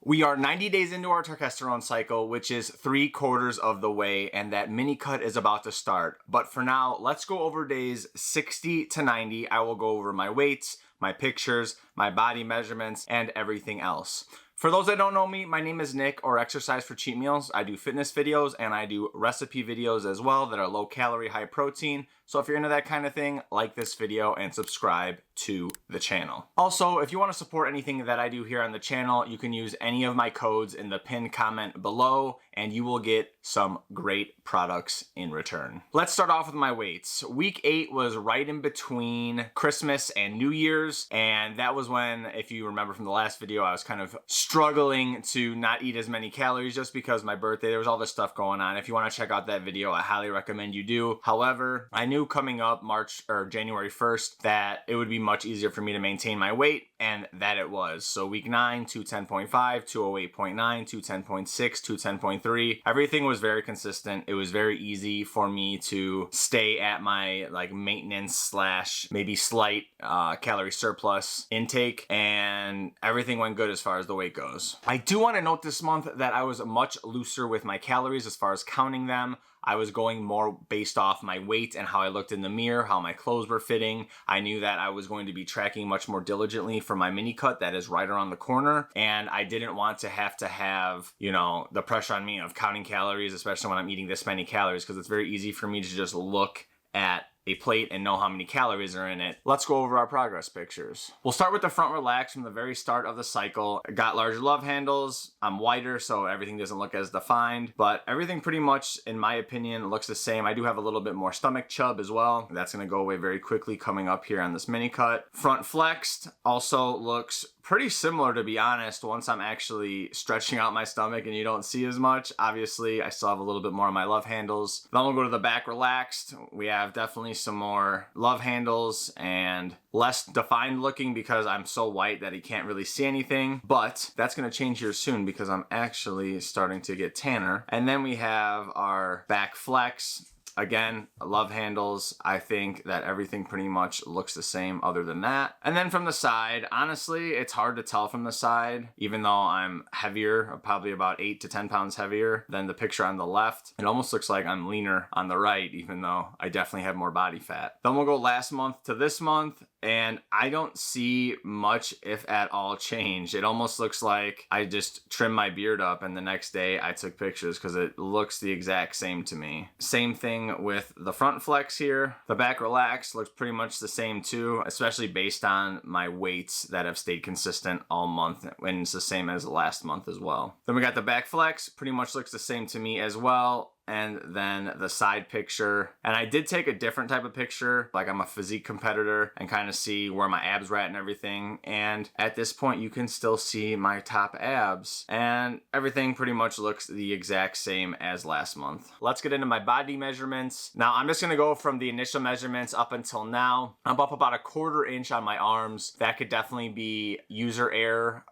We are 90 days into our turkesterone cycle, which is 3/4 of the way, and that mini cut is about to start. But for now, let's go over days 60 to 90. I will go over my weights, my pictures, my body measurements, and everything else. For those that don't know me, my name is Nick, or Exercise for Cheat Meals. I do fitness videos and I do recipe videos as well that are low calorie, high protein. So if you're into that kind of thing, like this video and subscribe to the channel. Also, if you want to support anything that I do here on the channel, you can use any of my codes in the pinned comment below and you will get some great products in return. Let's start off with my weights. Week 8 was right in between Christmas and New Year's, and that was when, if you remember from the last video, I was kind of struggling to not eat as many calories just because my birthday, there was all this stuff going on. If you want to check out that video, I highly recommend you do. However, I knew coming up January 1st that it would be much easier for me to maintain my weight, and that it was. So week 9, 210.5, 208.9, 210.6, 210.3. Everything was very consistent. It was very easy for me to stay at my maintenance slash maybe slight calorie surplus intake, and everything went good as far as the weight goes. I do want to note this month that I was much looser with my calories as far as counting them. I was going more based off my weight and how I looked in the mirror, how my clothes were fitting. I knew that I was going to be tracking much more diligently for my mini cut that is right around the corner. And I didn't want to have, the pressure on me of counting calories, especially when I'm eating this many calories, because it's very easy for me to just look at a plate and know how many calories are in it. Let's go over our progress pictures. We'll start with the front relax from the very start of the cycle. I got larger love handles. I'm whiter, so everything doesn't look as defined, but everything pretty much, in my opinion, looks the same. I do have a little bit more stomach chub as well. That's gonna go away very quickly coming up here on this mini cut. Front flexed also looks pretty similar, to be honest, once I'm actually stretching out my stomach and you don't see as much. Obviously, I still have a little bit more on my love handles. Then we'll go to the back relaxed. We have definitely some more love handles and less defined looking because I'm so white that you can't really see anything, but that's gonna change here soon because I'm actually starting to get tanner. And then we have our back flex. Again, love handles. I think that everything pretty much looks the same other than that. And then from the side, honestly, it's hard to tell from the side, even though I'm heavier, probably about 8 to 10 pounds heavier than the picture on the left. It almost looks like I'm leaner on the right, even though I definitely have more body fat. Then we'll go last month to this month, and I don't see much, if at all, change. It almost looks like I just trimmed my beard up and the next day I took pictures because it looks the exact same to me. Same thing with the front flex here. The back relax looks pretty much the same too, especially based on my weights that have stayed consistent all month, and it's the same as last month as well. Then we got the back flex, pretty much looks the same to me as well. And then the side picture. And I did take a different type of picture, like I'm a physique competitor, and kind of see where my abs were at and everything. And at this point, you can still see my top abs. And everything pretty much looks the exact same as last month. Let's get into my body measurements. Now, I'm just gonna go from the initial measurements up until now. I'm up about 1/4 inch on my arms. That could definitely be user error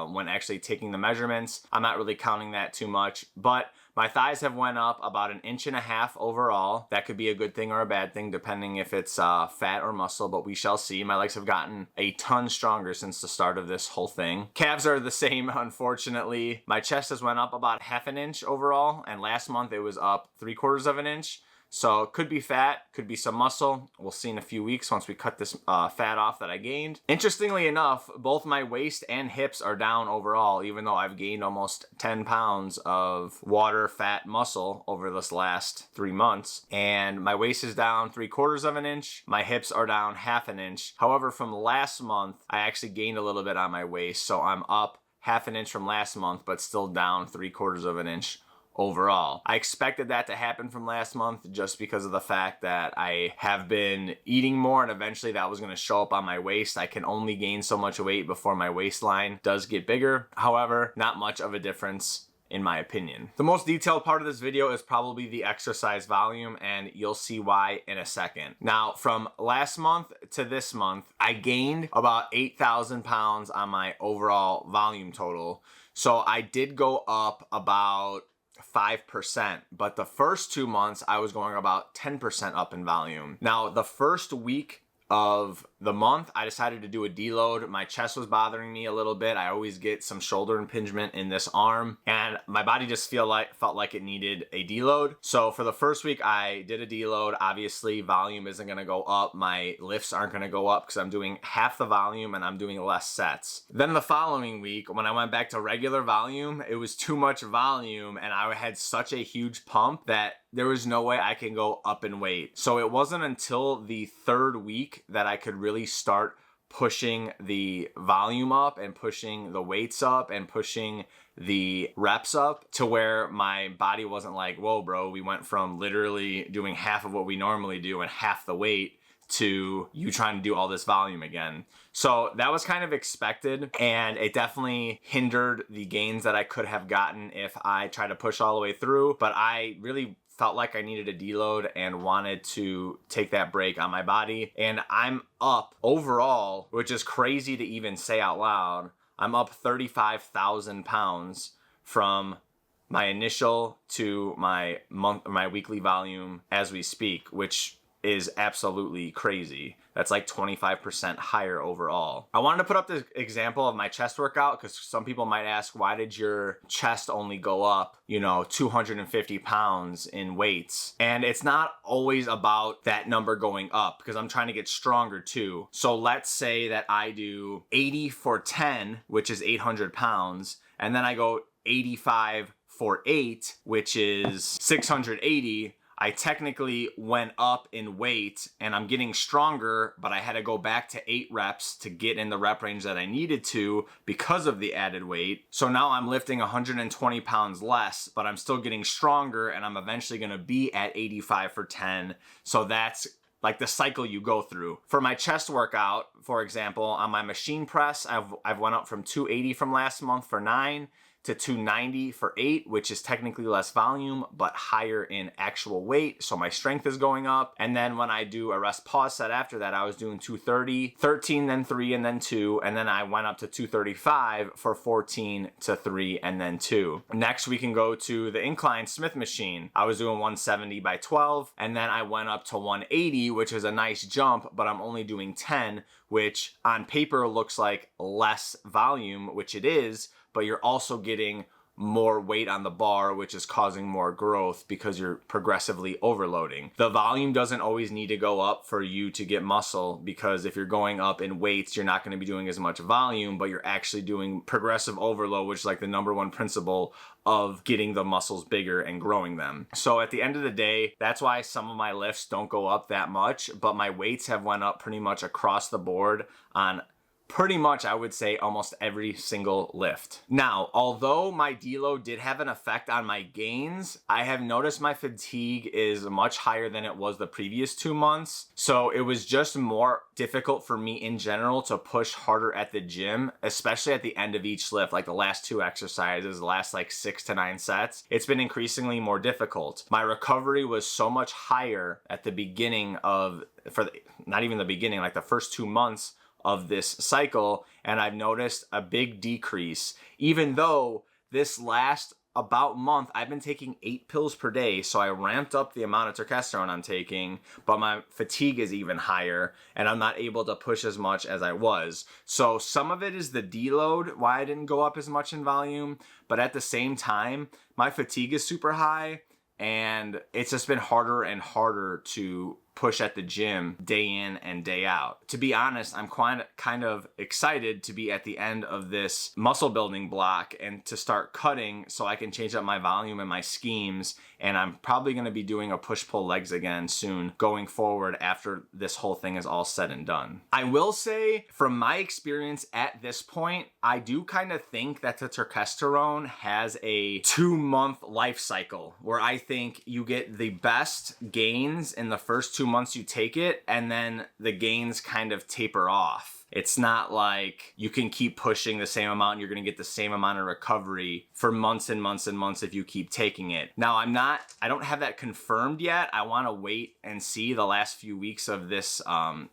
when actually taking the measurements. I'm not really counting that too much, but my thighs have went up about 1.5 inches overall. That could be a good thing or a bad thing, depending if it's fat or muscle, but we shall see. My legs have gotten a ton stronger since the start of this whole thing. Calves are the same, unfortunately. My chest has went up about 1/2 inch overall, and last month it was up 3/4 inch. So it could be fat, could be some muscle. We'll see in a few weeks once we cut this fat off that I gained. Interestingly enough, both my waist and hips are down overall, even though I've gained almost 10 pounds of water, fat, muscle over this last 3 months. And my waist is down 3/4 inch. My hips are down 1/2 inch. However, from last month, I actually gained a little bit on my waist. So I'm up 1/2 inch from last month, but still down 3/4 inch overall. I expected that to happen from last month just because of the fact that I have been eating more, and eventually that was going to show up on my waist. I can only gain so much weight before my waistline does get bigger. However, not much of a difference in my opinion. The most detailed part of this video is probably the exercise volume, and you'll see why in a second. Now, from last month to this month, I gained about 8,000 pounds on my overall volume total. So I did go up about 5%, but the first 2 months I was going about 10% up in volume. Now, the first week of the month, I decided to do a deload. My chest was bothering me a little bit. I always get some shoulder impingement in this arm, and my body just felt like it needed a deload. So for the first week, I did a deload. Obviously, volume isn't going to go up. My lifts aren't going to go up because I'm doing half the volume and I'm doing less sets. Then the following week, when I went back to regular volume, it was too much volume and I had such a huge pump that there was no way I can go up in weight. So it wasn't until the third week that I could really start pushing the volume up and pushing the weights up and pushing the reps up to where my body wasn't like, whoa, bro, we went from literally doing half of what we normally do and half the weight to you trying to do all this volume again. So that was kind of expected, and it definitely hindered the gains that I could have gotten if I tried to push all the way through. But I really felt like I needed a deload and wanted to take that break on my body. And I'm up overall, which is crazy to even say out loud, I'm up 35,000 pounds from my initial to my weekly volume as we speak, which is absolutely crazy. That's like 25% higher overall. I wanted to put up this example of my chest workout because some people might ask, why did your chest only go up, 250 pounds in weights? And it's not always about that number going up because I'm trying to get stronger too. So let's say that I do 80 for 10, which is 800 pounds, and then I go 85 for 8, which is 680. I technically went up in weight and I'm getting stronger, but I had to go back to 8 reps to get in the rep range that I needed to because of the added weight. So now I'm lifting 120 pounds less, but I'm still getting stronger and I'm eventually going to be at 85 for 10. So that's like the cycle you go through. For my chest workout, for example, on my machine press, I've went up from 280 from last month for 9 to 290 for 8, which is technically less volume, but higher in actual weight. So my strength is going up. And then when I do a rest pause set after that, I was doing 230, 13, then 3, and then 2. And then I went up to 235 for 14 to 3, and then 2. Next, we can go to the incline Smith machine. I was doing 170 by 12, and then I went up to 180, which is a nice jump, but I'm only doing 10, which on paper looks like less volume, which it is, but you're also getting more weight on the bar, which is causing more growth because you're progressively overloading. The volume doesn't always need to go up for you to get muscle, because if you're going up in weights, you're not going to be doing as much volume, but you're actually doing progressive overload, which is like the number one principle of getting the muscles bigger and growing them. So at the end of the day, that's why some of my lifts don't go up that much, but my weights have went up pretty much across the board on pretty much, I would say, almost every single lift. Now, although my deload did have an effect on my gains, I have noticed my fatigue is much higher than it was the previous 2 months. So it was just more difficult for me in general to push harder at the gym, especially at the end of each lift, like the last 2 exercises, the last like 6 to 9 sets. It's been increasingly more difficult. My recovery was so much higher at the beginning of, not even the beginning, like the first 2 months of this cycle, and I've noticed a big decrease, even though this last about month I've been taking 8 pills per day. So I ramped up the amount of turkesterone I'm taking, but my fatigue is even higher and I'm not able to push as much as I was. So some of it is the deload, why I didn't go up as much in volume, but at the same time my fatigue is super high and it's just been harder and harder to push at the gym day in and day out. To be honest, I'm kind of excited to be at the end of this muscle building block and to start cutting so I can change up my volume and my schemes. And I'm probably going to be doing a push-pull legs again soon going forward after this whole thing is all said and done. I will say, from my experience at this point, I do kind of think that the turkesterone has a 2-month life cycle where I think you get the best gains in the first 2 months you take it, and then the gains kind of taper off. It's not like you can keep pushing the same amount and you're going to get the same amount of recovery for months and months and months if you keep taking it. Now, I don't have that confirmed yet. I want to wait and see the last few weeks of this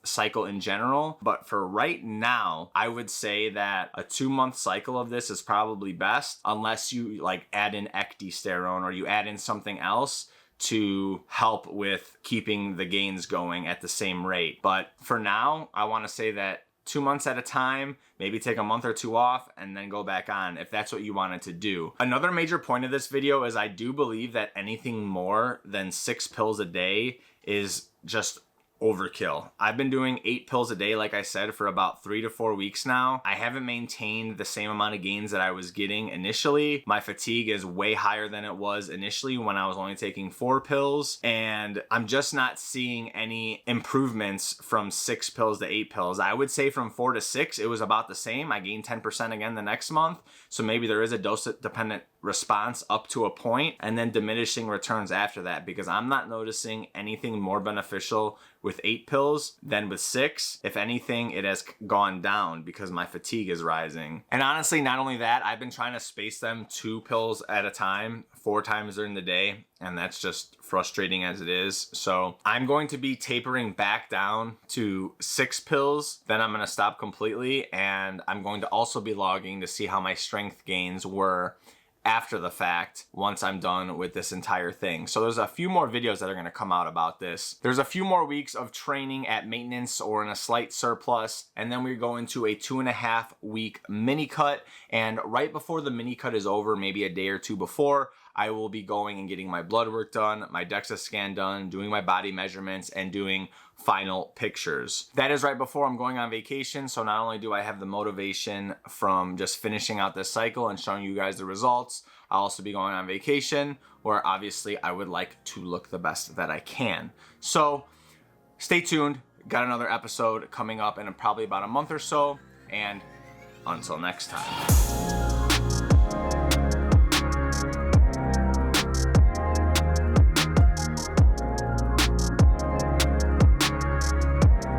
cycle in general. But for right now, I would say that a 2-month cycle of this is probably best, unless you like add in ecdysterone or you add in something else to help with keeping the gains going at the same rate. But for now, I want to say that 2 months at a time, maybe take a month or two off and then go back on if that's what you wanted to do. Another major point of this video is I do believe that anything more than 6 pills a day is just overkill. I've been doing 8 pills a day, like I said, for about 3 to 4 weeks now. I haven't maintained the same amount of gains that I was getting initially. My fatigue is way higher than it was initially when I was only taking 4 pills, and I'm just not seeing any improvements from 6 pills to 8 pills. I would say from 4 to 6, it was about the same. I gained 10% again the next month, so maybe there is a dose-dependent response up to a point and then diminishing returns after that, because I'm not noticing anything more beneficial with 8 pills than with 6. If anything, it has gone down because my fatigue is rising. And honestly, not only that, I've been trying to space them 2 pills at a time, 4 times during the day, and that's just frustrating as it is. So I'm going to be tapering back down to 6 pills, then I'm going to stop completely, and I'm going to also be logging to see how my strength gains were after the fact once I'm done with this entire thing. So there's a few more videos that are going to come out about this. There's a few more weeks of training at maintenance or in a slight surplus, and then we're going to a 2.5 week mini cut. And right before the mini cut is over, maybe a day or two before, I will be going and getting my blood work done, my DEXA scan done, doing my body measurements, and doing final pictures. That is right before I'm going on vacation, so not only do I have the motivation from just finishing out this cycle and showing you guys the results, I'll also be going on vacation, where obviously I would like to look the best that I can. So stay tuned, got another episode coming up in probably about a month or so, and until next time.